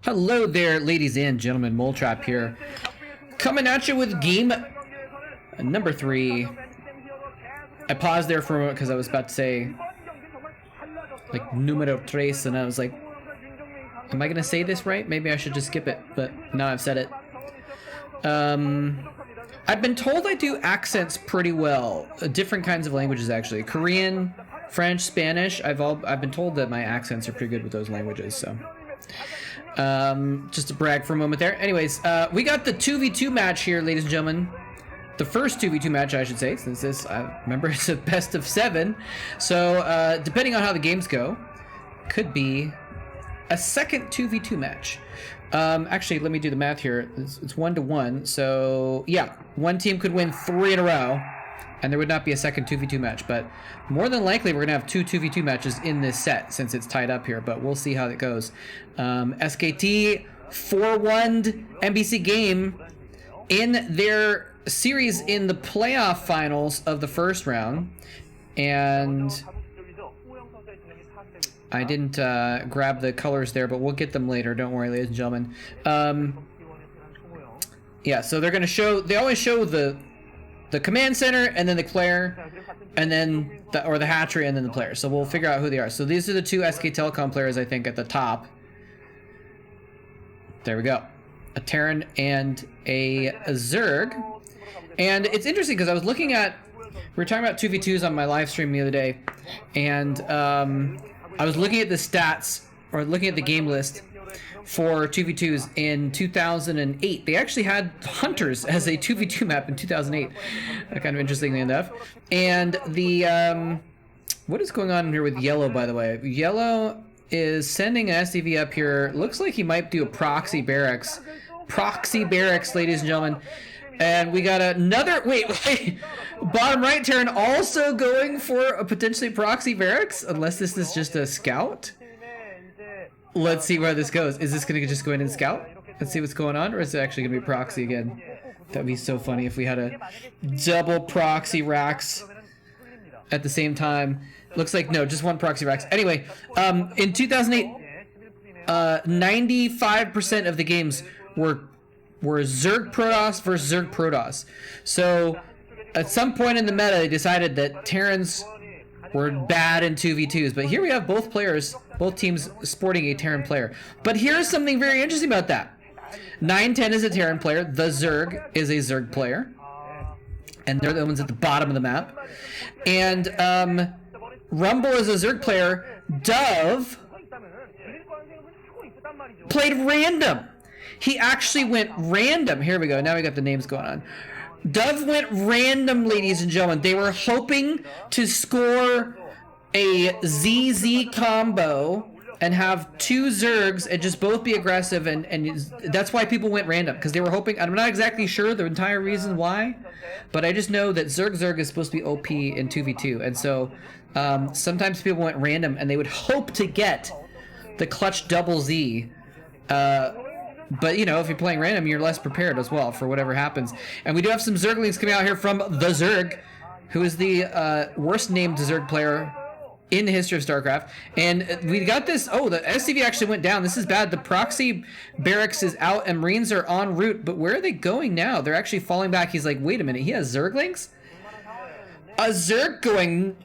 Hello there, ladies and gentlemen. Mole Trap here, coming at you with game number 3. I paused there for a moment because I was about to say like numero tres, and I was like, am I gonna say this right? Maybe I should just skip it, but now I've said it. I've been told I do accents pretty well, different kinds of languages actually. Korean, French, Spanish. I've been told that my accents are pretty good with those languages, so just to brag for a moment there. Anyways, we got the 2v2 match here, ladies and gentlemen. The first 2v2 match, I should say, since this, remember, it's a best of 7. So, depending on how the games go, could be a second 2v2 match. Actually, let me do the math here. It's 1-1. So, yeah, one team could win 3 in a row, and there would not be a second 2v2 match. But more than likely, we're going to have 2 2v2 matches in this set since it's tied up here. But we'll see how it goes. SKT 4-1'd MBC game in their series in the playoff finals of the first round. And I didn't grab the colors there, but we'll get them later. Don't worry, ladies and gentlemen. Yeah, so they're going to show... They always show the command center, and then the player, and then the hatchery, and then the player. So we'll figure out who they are. So these are the 2 SK Telecom players, I think, at the top. There we go. A Terran and a Zerg. And it's interesting because I was looking at... We were talking about 2v2s on my live stream the other day, and I was looking at the stats, or looking at the game list for 2v2s in 2008. They actually had Hunters as a 2v2 map in 2008. Kind of interestingly enough. And the... what is going on here with Yellow, by the way? Yellow is sending an SDV up here. Looks like he might do a proxy barracks. Proxy barracks, ladies and gentlemen. And we got another... Wait. Bottom right, Terran also going for a potentially proxy barracks? Unless this is just a scout? Let's see where this goes. Is this going to just go in and scout? Let's see what's going on, or is it actually going to be proxy again? That'd be so funny if we had a double proxy racks at the same time. Looks like, no, just one proxy racks. Anyway, in 2008, 95% of the games were Zerg Protoss versus Zerg Protoss. So at some point in the meta, they decided that Terrans were bad in 2v2s. But here we have both players, both teams sporting a Terran player. But here's something very interesting about that. 910 is a Terran player. TheZerg is a Zerg player. And they're the ones at the bottom of the map. And Rumble is a Zerg player. Dove played random. He actually went random. Here we go. Now we got the names going on. Dove went random, ladies and gentlemen. They were hoping to score a ZZ combo and have 2 Zergs and just both be aggressive, and that's why people went random, because they were hoping. I'm not exactly sure the entire reason why, but I just know that Zerg is supposed to be OP in 2v2, and so sometimes people went random and they would hope to get the clutch double Z. But, you know, if you're playing random, you're less prepared as well for whatever happens. And we do have some Zerglings coming out here from TheZerg, who is the worst named Zerg player in the history of StarCraft. And we got this... Oh, the SCV actually went down. This is bad. The proxy barracks is out and Marines are en route. But where are they going now? They're actually falling back. He's like, wait a minute. He has Zerglings? A Zerg going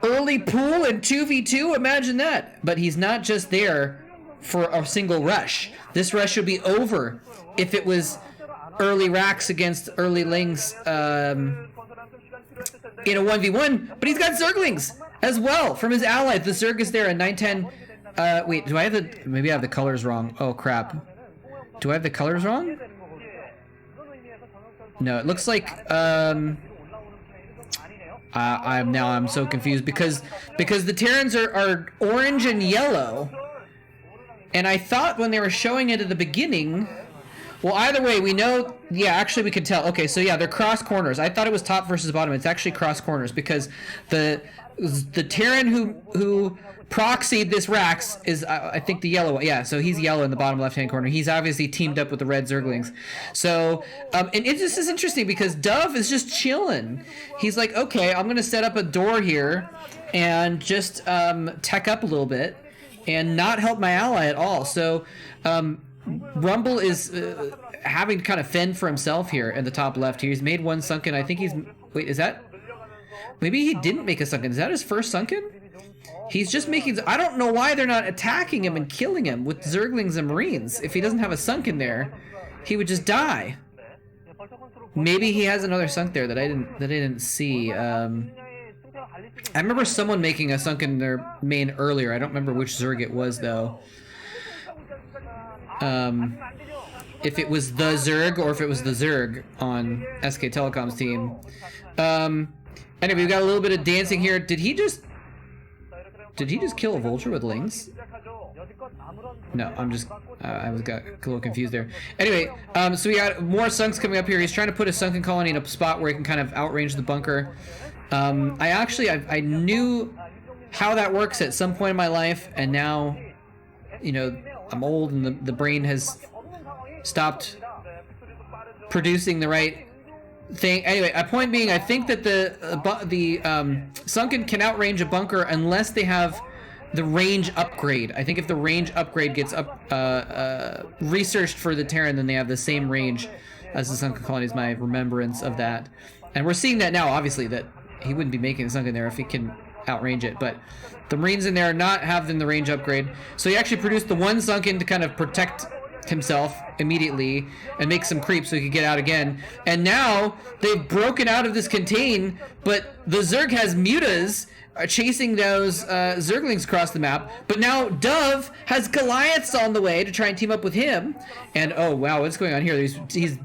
early pool in 2v2? Imagine that. But he's not just there for a single rush. This rush would be over if it was early racks against early lings in a 1v1, but he's got Zerglings as well from his ally. The Zerg is there, and 910. Wait, do I have the... Maybe I have the colors wrong. Oh, crap. Do I have the colors wrong? No, it looks like... I'm so confused because the Terrans are orange and yellow. And I thought when they were showing it at the beginning, well, either way, we know, yeah, actually we could tell. Okay, so yeah, they're cross corners. I thought it was top versus bottom. It's actually cross corners because the Terran who proxied this Rax is, I think, the yellow one. Yeah, so he's yellow in the bottom left-hand corner. He's obviously teamed up with the red Zerglings. So, and this is interesting because Dove is just chilling. He's like, okay, I'm going to set up a door here and just tech up a little bit. and not help my ally at all. So Rumble is having to kind of fend for himself here in the top left here. He's made one sunken. I think he's... Wait, is that... Maybe he didn't make a sunken. Is that his first sunken? He's just making... I don't know why they're not attacking him and killing him with Zerglings and Marines. If he doesn't have a sunken there, he would just die. Maybe he has another sunk there that I didn't see. I remember someone making a sunken in their main earlier. I don't remember which Zerg it was, though. If it was TheZerg or if it was TheZerg on SK Telecom's team. Anyway, we've got a little bit of dancing here. Did he just kill a vulture with lings? No, I'm just I got a little confused there. Anyway, so we got more sunks coming up here. He's trying to put a sunken colony in a spot where he can kind of outrange the bunker. I knew how that works at some point in my life, and now, you know, I'm old and the brain has stopped producing the right thing. Anyway, a point being, I think that the sunken can outrange a bunker unless they have the range upgrade. I think if the range upgrade gets researched for the Terran, then they have the same range as the sunken colony, is my remembrance of that. And we're seeing that now, obviously, that he wouldn't be making the sunken there if he can outrange it. But the Marines in there not having the range upgrade. So he actually produced the one sunken to kind of protect himself immediately and make some creep so he could get out again. And now they've broken out of this contain, but the Zerg has mutas chasing those Zerglings across the map. But now Dove has Goliaths on the way to try and team up with him. And oh wow, what's going on here? He's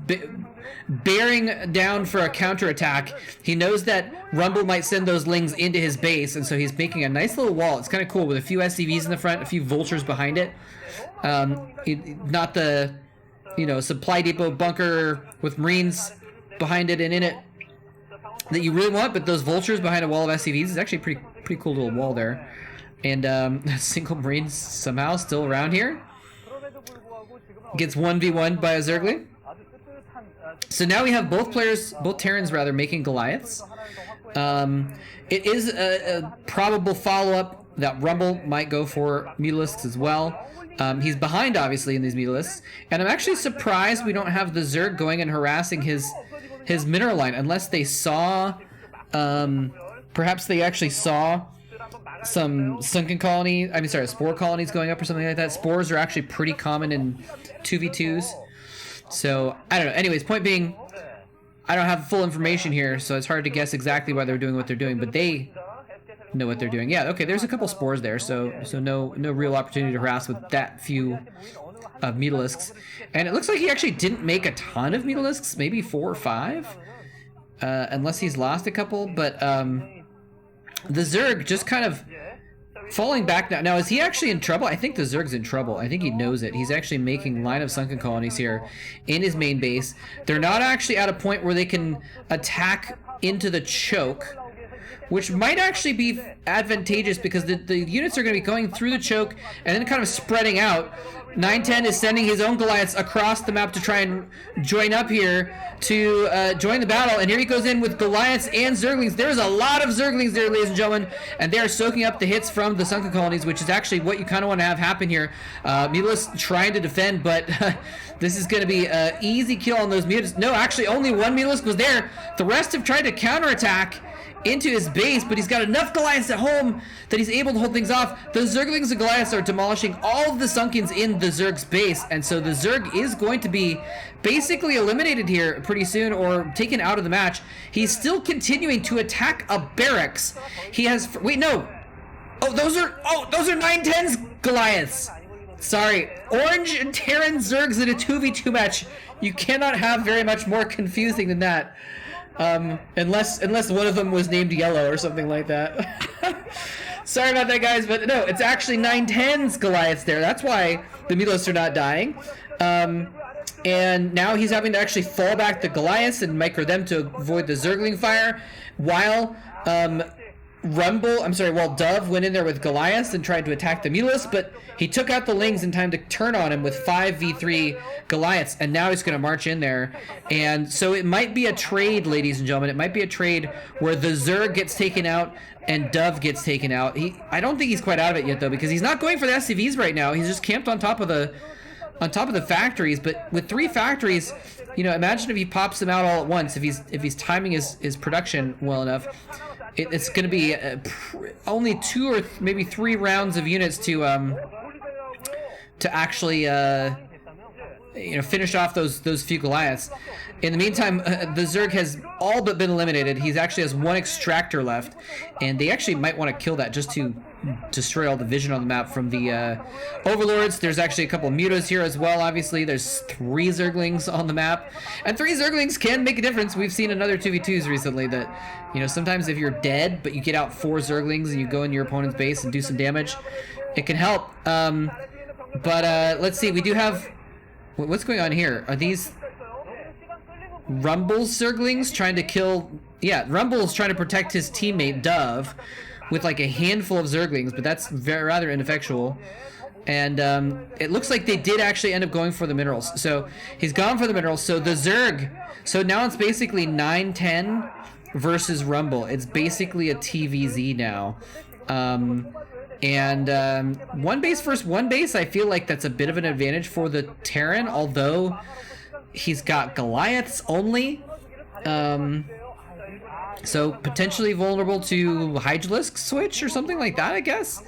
bearing down for a counterattack. He knows that Rumble might send those lings into his base, and so he's making a nice little wall. It's kind of cool with a few SCVs in the front, a few vultures behind it. Not the, you know, supply depot bunker with Marines behind it and in it that you really want, but those vultures behind a wall of SCVs is actually a pretty cool little wall there. And single Marines somehow still around here. Gets 1v1 by a Zergling. So now we have both Terrans rather, making Goliaths. It is a probable follow-up that Rumble might go for Mutalisks as well. He's behind, obviously, in these Mutalisks. And I'm actually surprised we don't have the Zerg going and harassing his mineral line, unless they saw... perhaps they actually saw some sunken spore colonies going up or something like that. Spores are actually pretty common in 2v2s. So, I don't know. Anyways, point being, I don't have full information here, so it's hard to guess exactly why they're doing what they're doing, but they know what they're doing. Yeah, okay, there's a couple spores there, so no real opportunity to harass with that few Mutalisks. And it looks like he actually didn't make a ton of Mutalisks, maybe 4 or 5, unless he's lost a couple, but the Zerg just kind of falling back now. Now, is he actually in trouble? I think the Zerg's in trouble. I think he knows it. He's actually making line of sunken colonies here in his main base. They're not actually at a point where they can attack into the choke, which might actually be advantageous because the units are going to be going through the choke and then kind of spreading out. 910 is sending his own Goliaths across the map to try and join up here to join the battle. And here he goes in with Goliaths and Zerglings. There's a lot of Zerglings there, ladies and gentlemen, and they are soaking up the hits from the sunken colonies, which is actually what you kind of want to have happen here. Mutalisks trying to defend, but this is going to be an easy kill on those Mutalisks. No, actually, only one Mutalisk was there. The rest have tried to counterattack into his base, but he's got enough Goliaths at home that he's able to hold things off. The Zerglings and Goliaths are demolishing all of the sunkens in the Zerg's base, and so the Zerg is going to be basically eliminated here pretty soon, or taken out of the match. He's still continuing to attack a barracks. He has... Wait, no! Those are 910's Goliaths! Sorry. Orange and Terran Zergs in a 2v2 match. You cannot have very much more confusing than that. Unless one of them was named Yellow or something like that. Sorry about that, guys, but no, it's actually 910's Goliaths there. That's why the Mutalisks are not dying. And now he's having to actually fall back the Goliaths and micro them to avoid the Zergling fire, while Dove went in there with Goliath and tried to attack the Mutalisk, but he took out the Lings in time to turn on him with 5v3 Goliaths, and now he's going to march in there. And so it might be a trade, ladies and gentlemen. It might be a trade where the Zerg gets taken out and Dove gets taken out. I don't think he's quite out of it yet, though, because he's not going for the SCVs right now. He's just camped on top of the factories. But with 3 factories, you know, imagine if he pops them out all at once. If he's timing his production well enough. It's going to be only 2 or maybe 3 rounds of units to actually finish off those few Goliaths. In the meantime, the Zerg has all but been eliminated. He actually has 1 extractor left, and they actually might want to kill that just to destroy all the vision on the map from the overlords. There's actually a couple of mutas here as well. Obviously, there's 3 Zerglings on the map, and 3 Zerglings can make a difference. We've seen another 2v2s recently that, you know, sometimes if you're dead but you get out 4 Zerglings and you go into your opponent's base and do some damage, it can help. Let's see. We do have, what's going on here? Are these Rumble's Zerglings trying to kill? Yeah, Rumble's trying to protect his teammate Dove with like a handful of Zerglings, but that's rather ineffectual. And it looks like they did actually end up going for the minerals. So he's gone for the minerals. So the Zerg, so now it's basically 9-10 versus Rumble. It's basically a TVZ now. One base versus one base, I feel like that's a bit of an advantage for the Terran, although he's got Goliaths only. So potentially vulnerable to Hydralisk switch or something like that, I guess.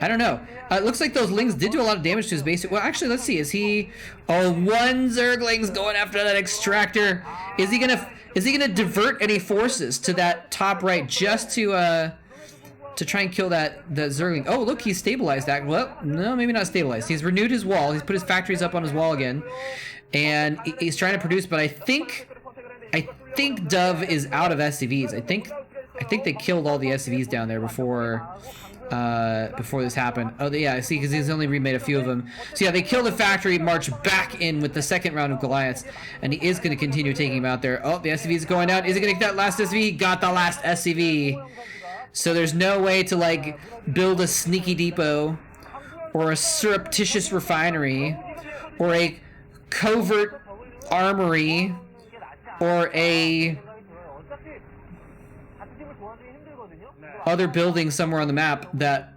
I don't know. It looks like those Lings did do a lot of damage to his base. Well, actually, let's see. Is he... Oh, 1 Zergling's going after that extractor. Is he gonna divert any forces to that top right just to try and kill that Zergling? Oh, look, he's stabilized that. Well, no, maybe not stabilized. He's renewed his wall. He's put his factories up on his wall again, and he's trying to produce. But I think Dove is out of SCVs. I think they killed all the SCVs down there before this happened. Oh, yeah, I see, because he's only remade a few of them. So yeah, they killed the factory, march back in with the second round of Goliaths, and he is going to continue taking him out there. Oh, the SCV is going down. Is he going to get that last SCV? Got the last SCV. So there's no way to, like, build a sneaky depot or a surreptitious refinery or a covert armory or a other building somewhere on the map that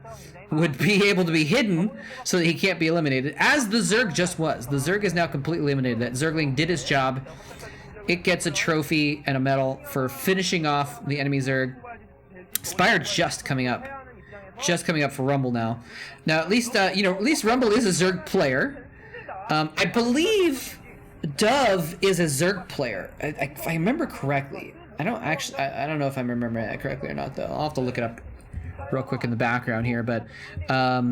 would be able to be hidden so that he can't be eliminated, as the Zerg just was. The Zerg is now completely eliminated. That Zergling did his job. It gets a trophy and a medal for finishing off the enemy Zerg. Spire just coming up for Rumble now. Now at least Rumble is a Zerg player. I believe Dove is a Zerg player, if I remember correctly. I don't know if I remember that correctly or not, though. I'll have to look it up real quick in the background here, but at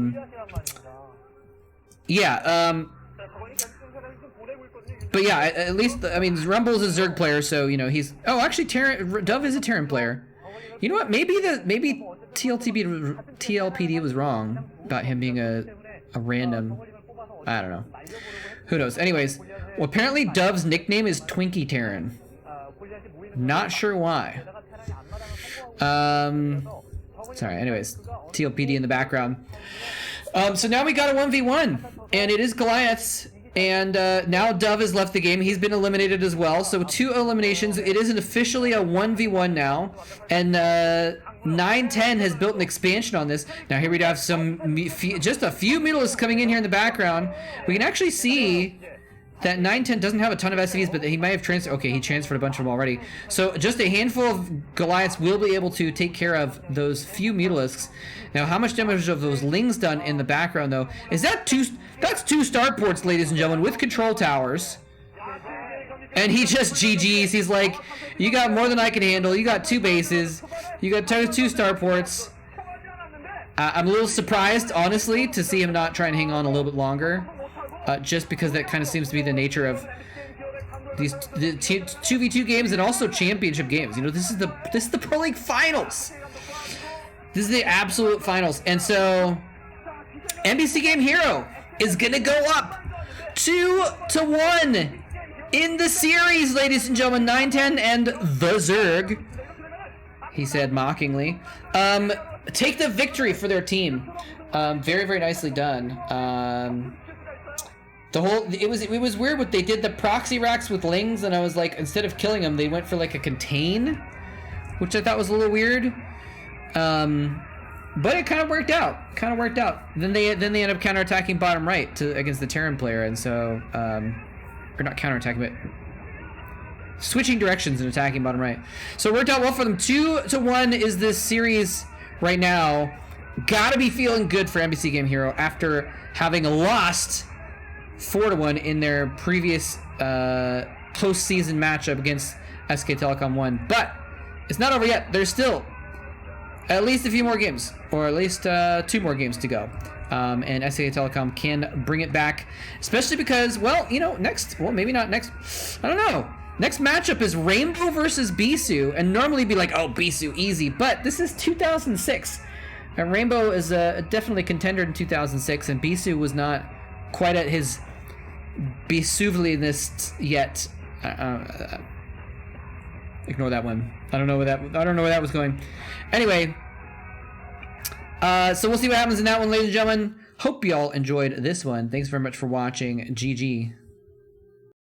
least, I mean, Rumble's a Zerg player, so, you know, he's... Oh, actually, Dove is a Terran player. You know what? Maybe TLPD was wrong about him being a random... I don't know. Who knows? Anyways, well, apparently Dove's nickname is Twinkie Terran. Not sure why. Sorry, anyways. TLPD in the background. So now we got a 1v1, and it is Goliaths, and now Dove has left the game. He's been eliminated as well, so 2 eliminations. It isn't officially a 1v1 now, and 9-10 has built an expansion on this. Now here we have just a few Mutalisks coming in here in the background. We can actually see that 9-10 doesn't have a ton of SCVs, but he might have transferred. Okay, he transferred a bunch of them already. So just a handful of Goliaths will be able to take care of those few Mutalisks. Now, how much damage have those Lings done in the background, though? Is that that's 2 starports, ladies and gentlemen, with control towers. And he just GG's. He's like, you got more than I can handle. You got 2 bases. You got 2 starports. I'm a little surprised, honestly, to see him not try and hang on a little bit longer. Just because that kind of seems to be the nature of these 2v2 games and also championship games. You know, this is the Proleague finals. This is the absolute finals. And so MBC Game Hero is gonna go up 2-1 in the series, ladies and gentlemen. 9-10 and the Zerg. he said mockingly. Take the victory for their team. Very, very nicely done. It was weird what they did, the proxy racks with Lings, and I was like, instead of killing them, they went for like a contain, which I thought was a little weird. But it kind of worked out. Then they end up counterattacking bottom right against the Terran player, and so or not counterattacking, but switching directions and attacking bottom right. So it worked out well for them. 2-1 is this series right now. Gotta be feeling good for MBC Game Hero after having lost 4-1 in their previous postseason matchup against SK Telecom 1. But it's not over yet. There's still at least a few more games, or at least 2 more games to go. And SKT Telecom can bring it back, especially because, well, you know, maybe not next, I don't know. Next matchup is Rainbow versus Bisu, and normally be like, oh, Bisu, easy, but this is 2006. And Rainbow is definitely a contender in 2006, and Bisu was not quite at his Bisuvliness yet. Ignore that one. I don't know where that was going. Anyway, so we'll see what happens in that one, ladies and gentlemen. Hope y'all enjoyed this one. Thanks very much for watching. GG.